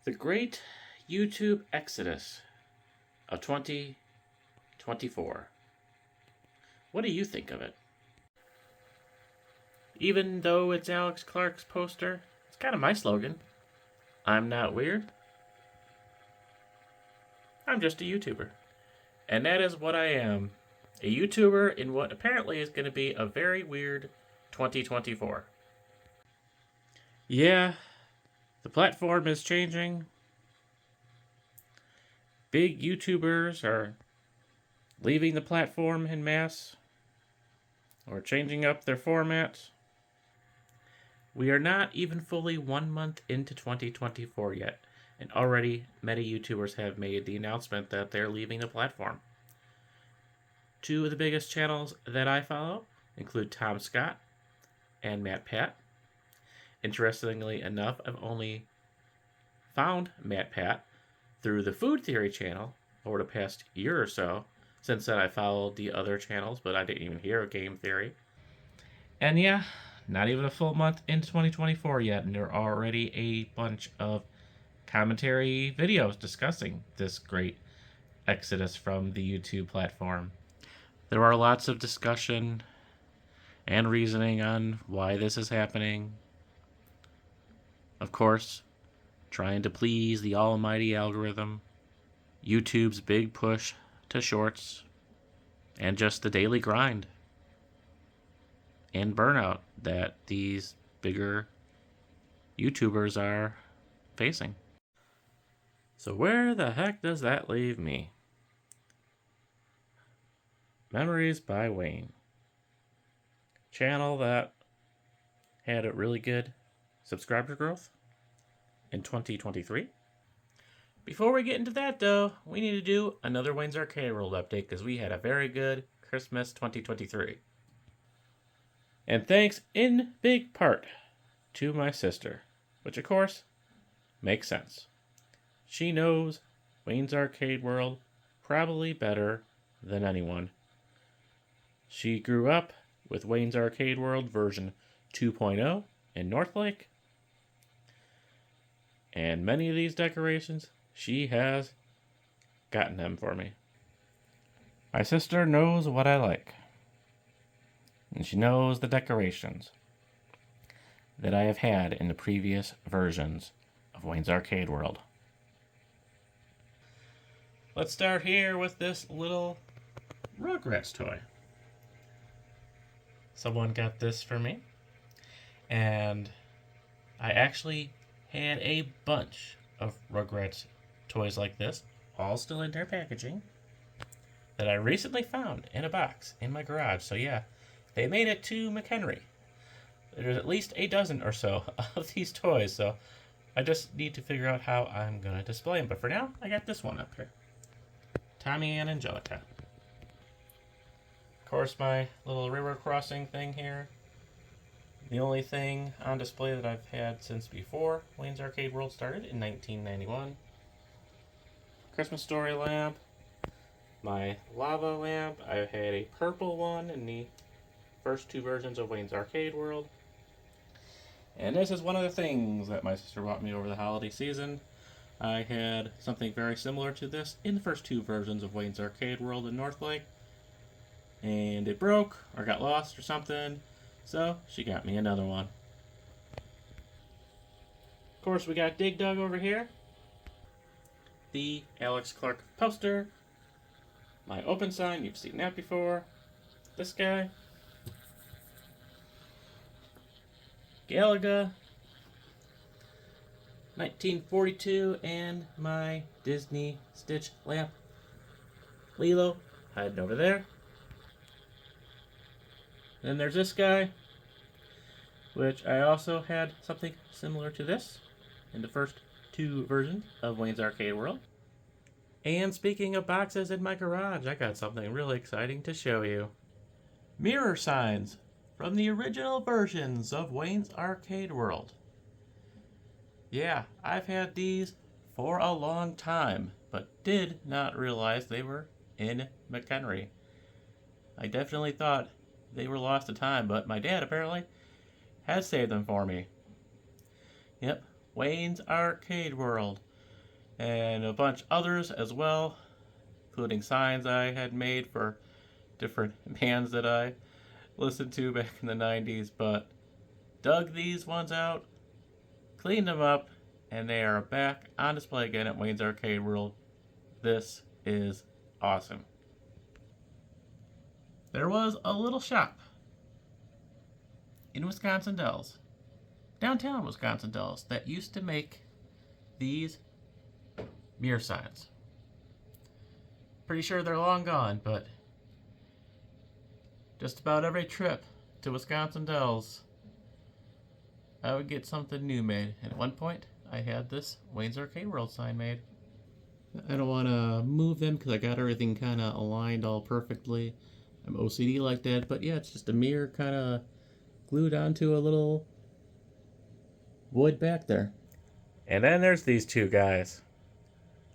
The Great YouTube Exodus of 2024. What do you think of it? Even though it's Alex Clark's poster, it's kind of my slogan. I'm not weird. I'm just a YouTuber. And that is what I am. A YouTuber in what apparently is going to be a very weird 2024. Yeah, the platform is changing. Big YouTubers are leaving the platform en masse or changing up their formats. We are not even fully 1 month into 2024 yet, and already many YouTubers have made the announcement that they're leaving the platform. Two of the biggest channels that I follow include Tom Scott and Matt Pat. Interestingly enough, I've only found Matt Pat through the Food Theory channel over the past year or so. Since then, I followed the other channels, but I didn't even hear of Game Theory. And yeah, not even a full month into 2024 yet, and there are already a bunch of commentary videos discussing this great exodus from the YouTube platform. There are lots of discussion and reasoning on why this is happening. Of course, trying to please the almighty algorithm, YouTube's big push to shorts, and just the daily grind and burnout that these bigger YouTubers are facing. So where the heck does that leave me? Memories by Wayne. Channel that had a really good subscriber growth in 2023. Before we get into that, though, we need to do another Wayne's Arcade World update because we had a very good Christmas 2023. And thanks in big part to my sister, which of course makes sense. She knows Wayne's Arcade World probably better than anyone. She grew up with Wayne's Arcade World version 2.0 in Northlake, and many of these decorations she has gotten them for me. My sister knows what I like, and she knows the decorations that I have had in the previous versions of Wayne's Arcade World. Let's start here with this little Rugrats toy. Someone got this for me, and I actually had a bunch of Rugrats toys like this, all still in their packaging, that I recently found in a box in my garage. So yeah, they made it to McHenry. There's at least a dozen or so of these toys, so I just need to figure out how I'm going to display them. But for now, I got this one up here. Tommy and Angelica. Of course, my little river crossing thing here. The only thing on display that I've had since before Wayne's Arcade World started in 1991. Christmas Story lamp. My lava lamp. I had a purple one in the first two versions of Wayne's Arcade World. And this is one of the things that my sister bought me over the holiday season. I had something very similar to this in the first two versions of Wayne's Arcade World in Northlake. And it broke or got lost or something. So she got me another one. Of course, we got Dig Dug over here. The Alex Clark poster. My open sign, you've seen that before. This guy. Galaga. 1942, and my Disney Stitch lamp. Lilo, hiding over there. Then there's this guy, which I also had something similar to this in the first two versions of Wayne's Arcade World. And speaking of boxes in my garage, I got something really exciting to show you. Mirror signs from the original versions of Wayne's Arcade World. Yeah, I've had these for a long time, but did not realize they were in McHenry. I definitely thought they were lost to time, but my dad apparently has saved them for me. Yep, Wayne's Arcade World and a bunch others as well, including signs I had made for different bands that I listened to back in the 90s, but dug these ones out, cleaned them up, and they are back on display again at Wayne's Arcade World. This is awesome. There was a little shop in Wisconsin Dells, downtown Wisconsin Dells, that used to make these mirror signs. Pretty sure they're long gone, but just about every trip to Wisconsin Dells, I would get something new made. And at one point, I had this Wayne's Arcade World sign made. I don't want to move them because I got everything kind of aligned all perfectly. I'm OCD like that, but yeah, it's just a mirror kind of glued onto a little void back there. And then there's these two guys.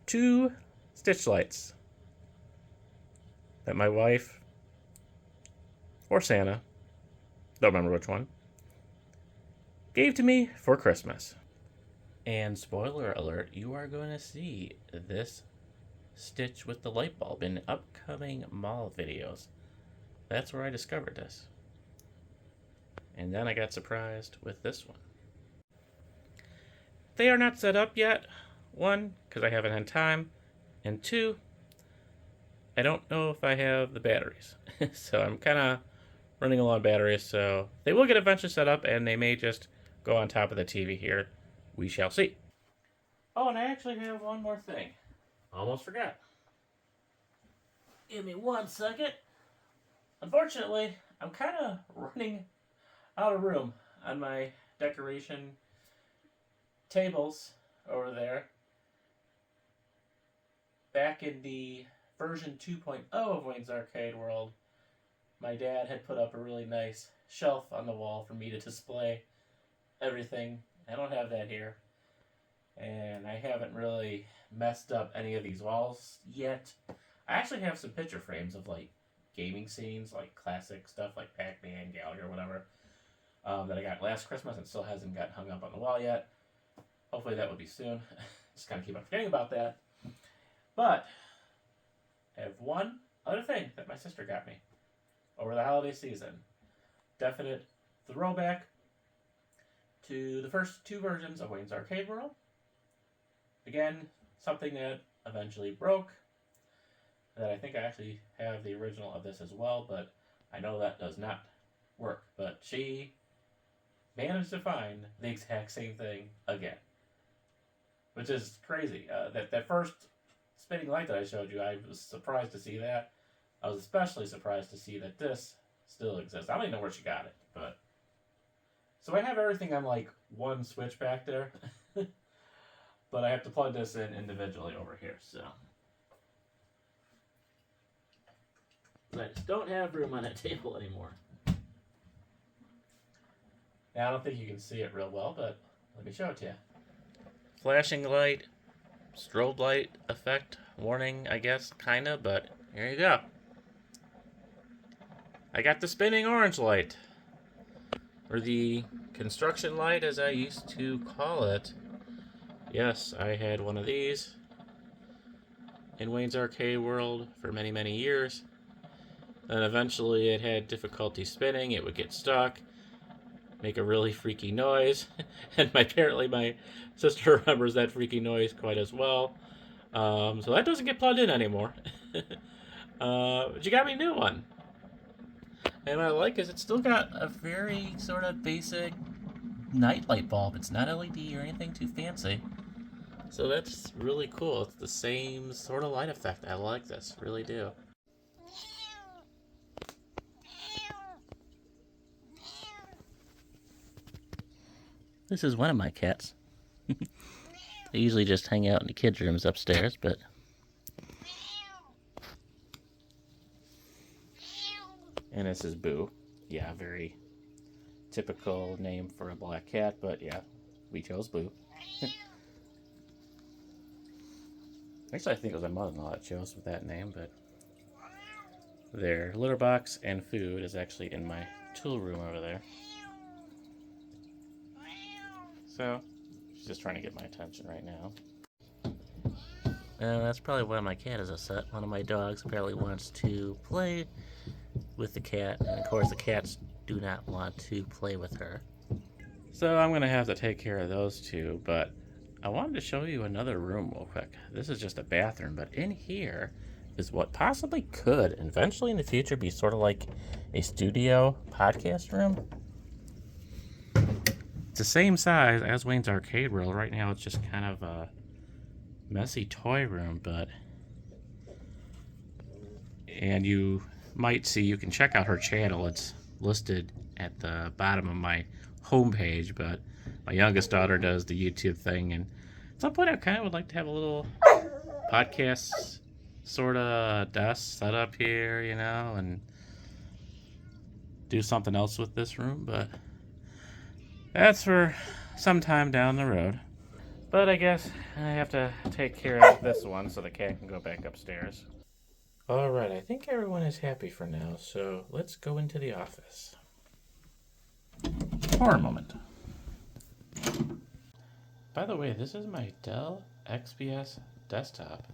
Two Stitch lights that my wife, or Santa, don't remember which one, gave to me for Christmas. And spoiler alert, you are going to see this Stitch with the light bulb in upcoming mall videos. That's where I discovered this. And then I got surprised with this one. They are not set up yet. One, because I haven't had time. And two, I don't know if I have the batteries. So I'm kind of running low on batteries. So they will get eventually set up, and they may just go on top of the TV here. We shall see. Oh, and I actually have one more thing. Almost forgot. Give me 1 second. Unfortunately, I'm kind of running out of room on my decoration tables over there. Back in the version 2.0 of Wayne's Arcade World, my dad had put up a really nice shelf on the wall for me to display everything. I don't have that here. And I haven't really messed up any of these walls yet. I actually have some picture frames of like gaming scenes, like classic stuff like Pac-Man, Gallagher, whatever, that I got last Christmas and still hasn't got hung up on the wall yet. Hopefully that will be soon. Just kind of keep on forgetting about that. But I have one other thing that my sister got me over the holiday season. Definite throwback to the first two versions of Wayne's Arcade World. Again, something that eventually broke. That I think I actually have the original of this as well, but I know that does not work. But she managed to find the exact same thing again, which is crazy. That first spinning light that I showed you, I was surprised to see that. I was especially surprised to see that this still exists. I don't even know where she got it, but so I have everything on like one switch back there, but I have to plug this in individually over here. So I just don't have room on that table anymore. Now I don't think you can see it real well, but let me show it to you. Flashing light, strobe light effect, warning, I guess, kinda, but here you go. I got the spinning orange light, or the construction light as I used to call it. Yes, I had one of these in Wayne's Arcade World for many, many years. Then eventually it had difficulty spinning, it would get stuck, make a really freaky noise, and apparently my sister remembers that freaky noise quite as well. So that doesn't get plugged in anymore. But you got me a new one. And what I like is it's still got a very sort of basic night light bulb. It's not LED or anything too fancy. So that's really cool. It's the same sort of light effect. I like this, really do. This is one of my cats. They usually just hang out in the kids' rooms upstairs, but and this is Boo. Yeah, very typical name for a black cat, but yeah, we chose Boo. Actually, I think it was my mother-in-law that chose with that name, but their litter box and food is actually in my tool room over there. So, she's just trying to get my attention right now. That's probably why my cat is upset. One of my dogs apparently wants to play with the cat, and of course the cats do not want to play with her. So I'm gonna have to take care of those two, but I wanted to show you another room real quick. This is just a bathroom, but in here is what possibly could eventually in the future be sort of like a studio podcast room. It's the same size as Wayne's Arcade World. Right now it's just kind of a messy toy room, and you might see, you can check out her channel. It's listed at the bottom of my homepage, but my youngest daughter does the YouTube thing, and at some point I kind of would like to have a little podcast sort of desk set up here, you know, and do something else with this room, but that's for some time down the road. But I guess I have to take care of this one so the cat can go back upstairs. Alright, I think everyone is happy for now, so let's go into the office. For a moment. By the way, this is my Dell XPS desktop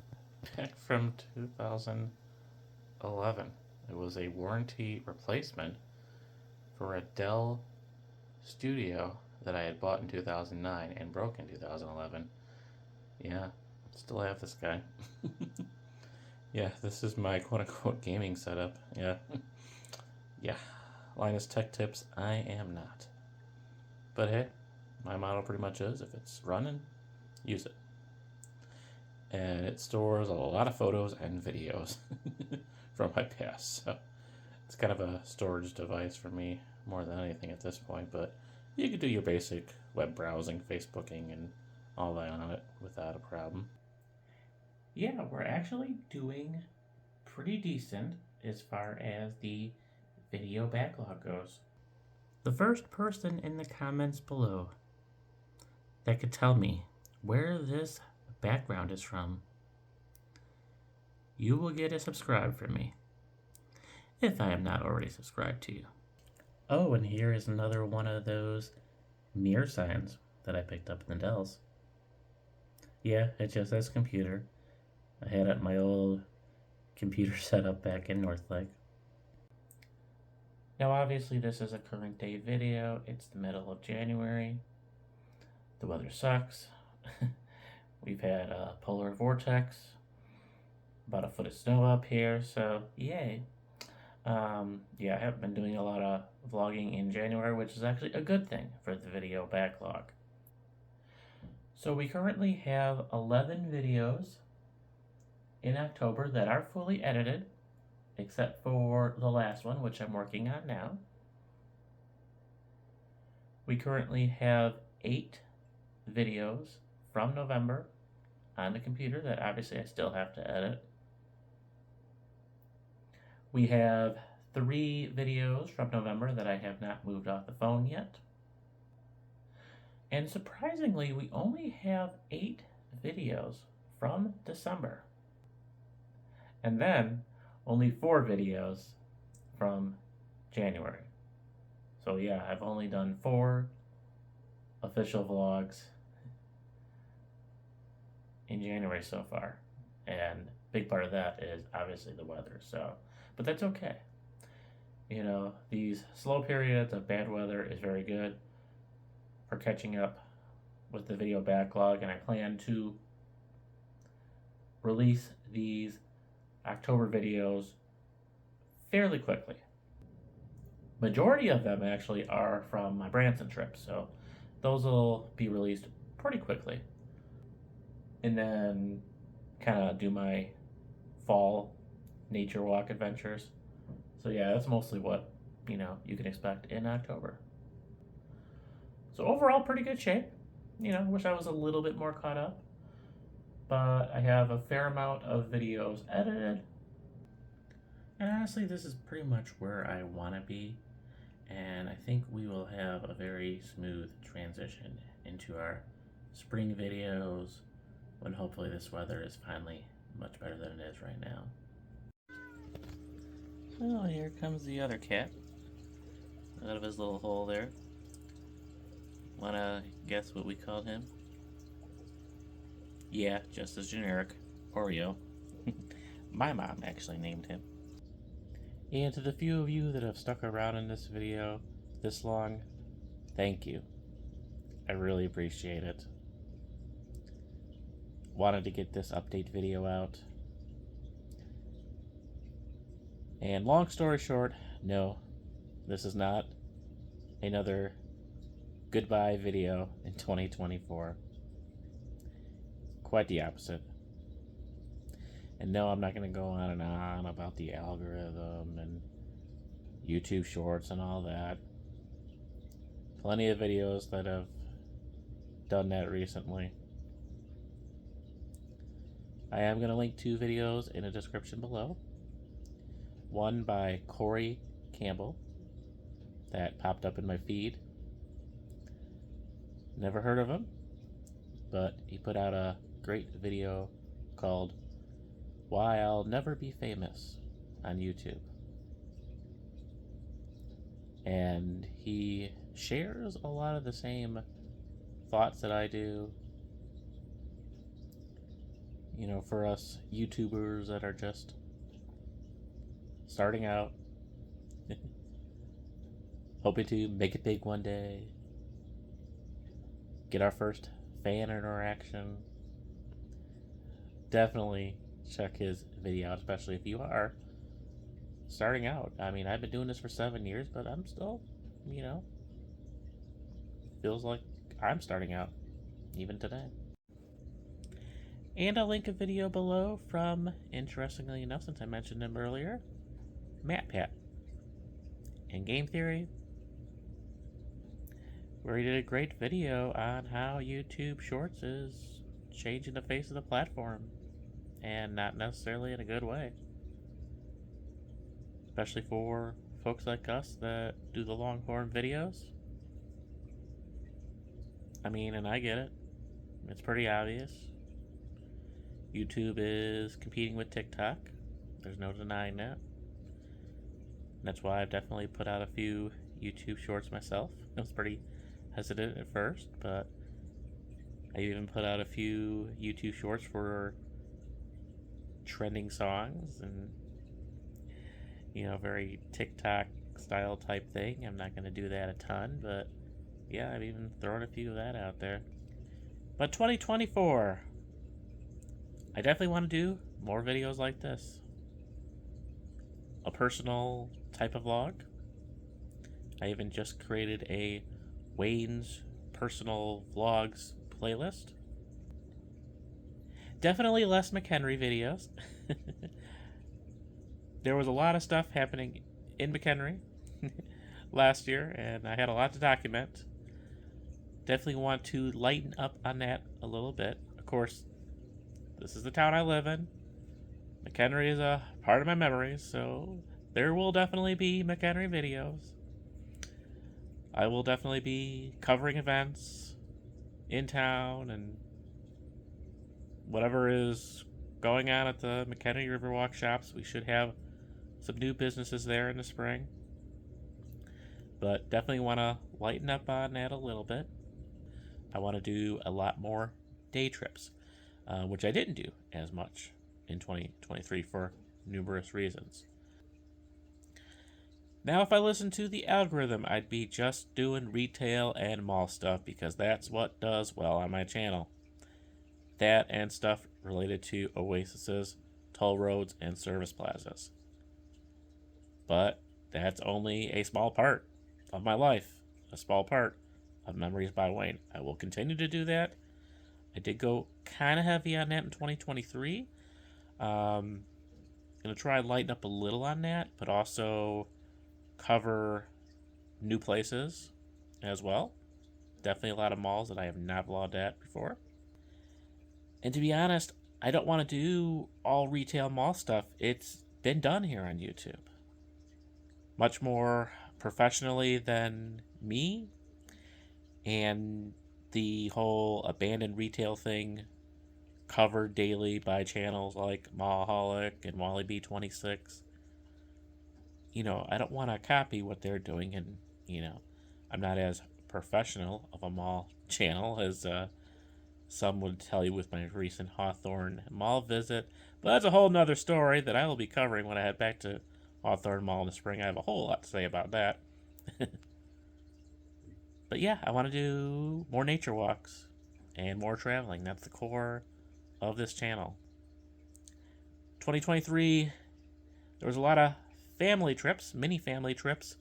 back from 2011. It was a warranty replacement for a Dell Studio that I had bought in 2009 and broke in 2011. Yeah, still have this guy. Yeah, this is my quote-unquote gaming setup. Yeah. Yeah. Linus Tech Tips, I am not. But hey, my motto pretty much is, if it's running, use it. And it stores a lot of photos and videos from my past, so it's kind of a storage device for me more than anything at this point, but you could do your basic web browsing, Facebooking, and all that on it without a problem. Yeah, we're actually doing pretty decent as far as the video backlog goes. The first person in the comments below that could tell me where this background is from, you will get a subscribe from me, if I am not already subscribed to you. Oh, and here is another one of those mirror signs that I picked up in the Dells. Yeah, it just says computer. I had it my old computer setup back in Northlake. Now obviously this is a current day video. It's the middle of January. The weather sucks. We've had a polar vortex, about a foot of snow up here, so yay. Yeah, I haven't been doing a lot of vlogging in January, which is actually a good thing for the video backlog. So we currently have 11 videos in October that are fully edited, except for the last one, which I'm working on now. We currently have 8 videos from November on the computer that obviously I still have to edit. We have 3 videos from November that I have not moved off the phone yet. And surprisingly, we only have 8 videos from December. And then only 4 videos from January. So yeah, I've only done 4 official vlogs in January so far. And a big part of that is obviously the weather, so, but that's okay. You know, these slow periods of bad weather is very good for catching up with the video backlog, and I plan to release these October videos fairly quickly. Majority of them actually are from my Branson trip, so those will be released pretty quickly. And then kind of do my fall nature walk adventures. So yeah, that's mostly what, you know, you can expect in October. So overall, pretty good shape. You know, wish I was a little bit more caught up, but I have a fair amount of videos edited. And honestly, this is pretty much where I want to be, and I think we will have a very smooth transition into our spring videos when hopefully this weather is finally much better than it is right now. Oh, here comes the other cat out of his little hole there. Wanna guess what we called him? Yeah, just as generic. Oreo. My mom actually named him. And to the few of you that have stuck around in this video this long, thank you. I really appreciate it. Wanted to get this update video out. And long story short, no, this is not another goodbye video in 2024. Quite the opposite. And no, I'm not going to go on and on about the algorithm and YouTube Shorts and all that. Plenty of videos that have done that recently. I am going to link 2 videos in the description below. One by Corey Campbell that popped up in my feed. Never heard of him, but he put out a great video called Why I'll Never Be Famous on YouTube. And he shares a lot of the same thoughts that I do. You know, for us YouTubers that are just starting out, hoping to make it big one day, get our first fan interaction. Definitely check his video out, especially if you are starting out. I mean, I've been doing this for 7 years, but I'm still, you know, feels like I'm starting out, even today. And I'll link a video below from, interestingly enough, since I mentioned him earlier, MatPat and Game Theory, where he did a great video on how YouTube Shorts is changing the face of the platform, and not necessarily in a good way. Especially for folks like us that do the long form videos. I mean, and I get it. It's pretty obvious. YouTube is competing with TikTok. There's no denying that. That's why I've definitely put out a few YouTube Shorts myself. I was pretty hesitant at first, but I even put out a few YouTube Shorts for trending songs and, you know, very TikTok style type thing. I'm not going to do that a ton, but yeah, I've even thrown a few of that out there. But 2024, I definitely want to do more videos like this. A personal type of vlog. I even just created a Wayne's personal vlogs playlist. Definitely less McHenry videos. There was a lot of stuff happening in McHenry last year, and I had a lot to document. Definitely want to lighten up on that a little bit. Of course, this is the town I live in. McHenry is a part of my memories, so there will definitely be McHenry videos. I will definitely be covering events in town and whatever is going on at the McHenry Riverwalk shops. We should have some new businesses there in the spring. But definitely want to lighten up on that a little bit. I want to do a lot more day trips, which I didn't do as much in 2023 for numerous reasons. Now, if I listened to the algorithm, I'd be just doing retail and mall stuff because that's what does well on my channel. That and stuff related to oases, toll roads, and service plazas. But that's only a small part of my life, a small part of Memories by Wayne. I will continue to do that. I did go kind of heavy on that in 2023. Gonna try and lighten up a little on that, but also cover new places as well. Definitely a lot of malls that I have not vlogged at before. And to be honest, I don't want to do all retail mall stuff. It's been done here on YouTube. Much more professionally than me. And the whole abandoned retail thing covered daily by channels like Mallaholic and Wally B26. You know, I don't want to copy what they're doing, and, you know, I'm not as professional of a mall channel as some would tell you with my recent Hawthorne Mall visit. But that's a whole nother story that I will be covering when I head back to Hawthorne Mall in the spring. I have a whole lot to say about that. But yeah, I want to do more nature walks and more traveling. That's the core of this channel. 2023, there was a lot of family trips, mini family trips.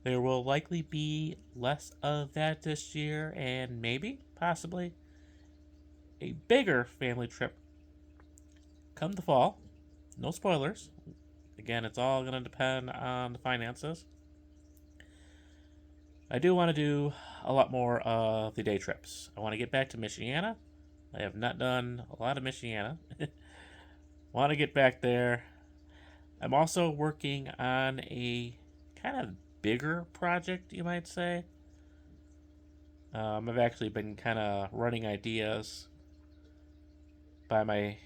There will likely be less of that this year, and maybe, possibly, a bigger family trip come the fall. No spoilers. Again, it's all going to depend on the finances. I do want to do a lot more of the day trips. I want to get back to Michiana. I have not done a lot of Michiana. Want to get back there. I'm also working on a kind of bigger project, you might say. I've actually been kind of running ideas by my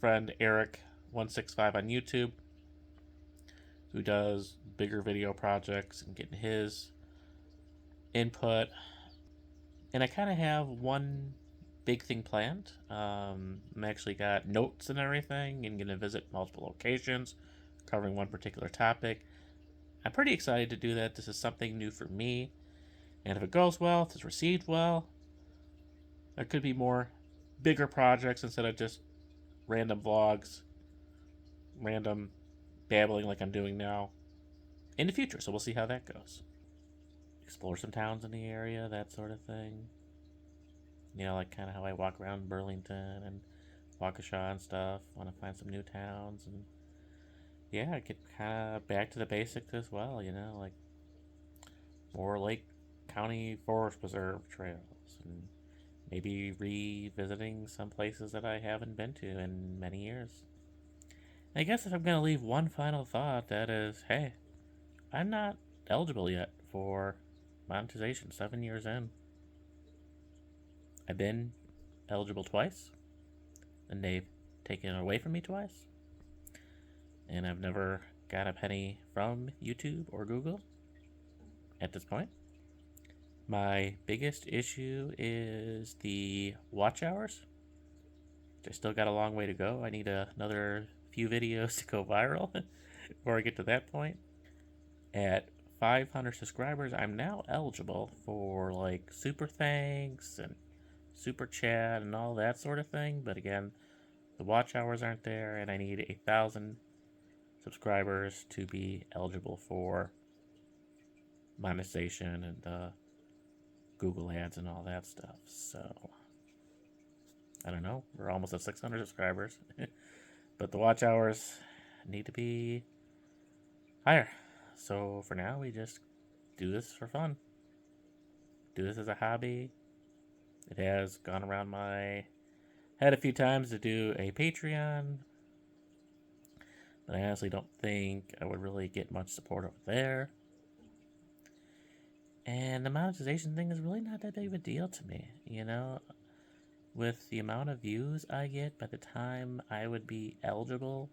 friend Eric165 on YouTube, who does bigger video projects, and getting his input. And I kind of have one big thing planned. I'm actually got notes and everything, and going to visit multiple locations, covering one particular topic. I'm pretty excited to do that. This is something new for me. And if it goes well, if it's received well, there could be more bigger projects instead of just random vlogs, random babbling like I'm doing now in the future. So we'll see how that goes. Explore some towns in the area, that sort of thing. You know, like kind of how I walk around Burlington and Waukesha and stuff. Want to find some new towns, and yeah, get kind of back to the basics as well. You know, like more Lake County Forest Preserve trails, and maybe revisiting some places that I haven't been to in many years. I guess if I'm going to leave one final thought, that is, hey, I'm not eligible yet for monetization 7 years in. I've been eligible twice, and they've taken it away from me twice. And I've never got a penny from YouTube or Google at this point. My biggest issue is the watch hours. I still got a long way to go. I need another few videos to go viral before I get to that point. At 500 subscribers, I'm now eligible for like super thanks and super chat and all that sort of thing. But again, the watch hours aren't there, and I need 1,000 subscribers to be eligible for monetization and Google ads and all that stuff. So I don't know, we're almost at 600 subscribers. But the watch hours need to be higher. So for now, we just do this for fun. Do this as a hobby. It has gone around my head a few times to do a Patreon, but I honestly don't think I would really get much support over there. And the monetization thing is really not that big of a deal to me, you know? With the amount of views I get by the time I would be eligible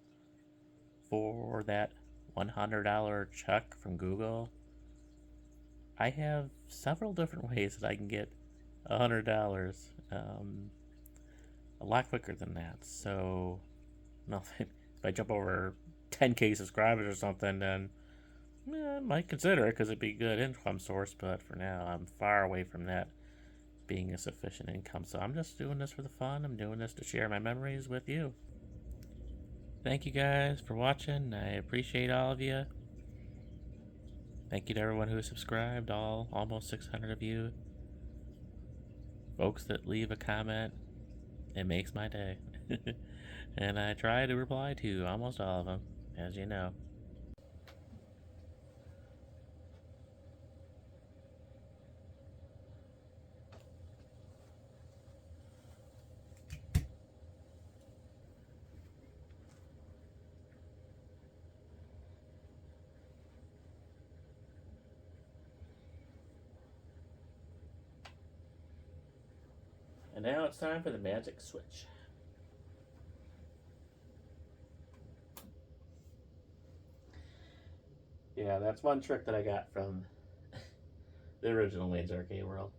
for that $100 check from Google, I have several different ways that I can get $100 a lot quicker than that. So, no, if I jump over 10K subscribers or something, then I might consider it because it'd be a good income source. But for now, I'm far away from that being a sufficient income. So I'm just doing this for the fun. I'm doing this to share my memories with you. Thank you guys for watching. I appreciate all of you. Thank you to everyone who has subscribed, almost 600 of you. Folks that leave a comment, it makes my day. And I try to reply to almost all of them, as you know. And now it's time for the magic switch. Yeah, that's one trick that I got from the original Wayne's Arcade World.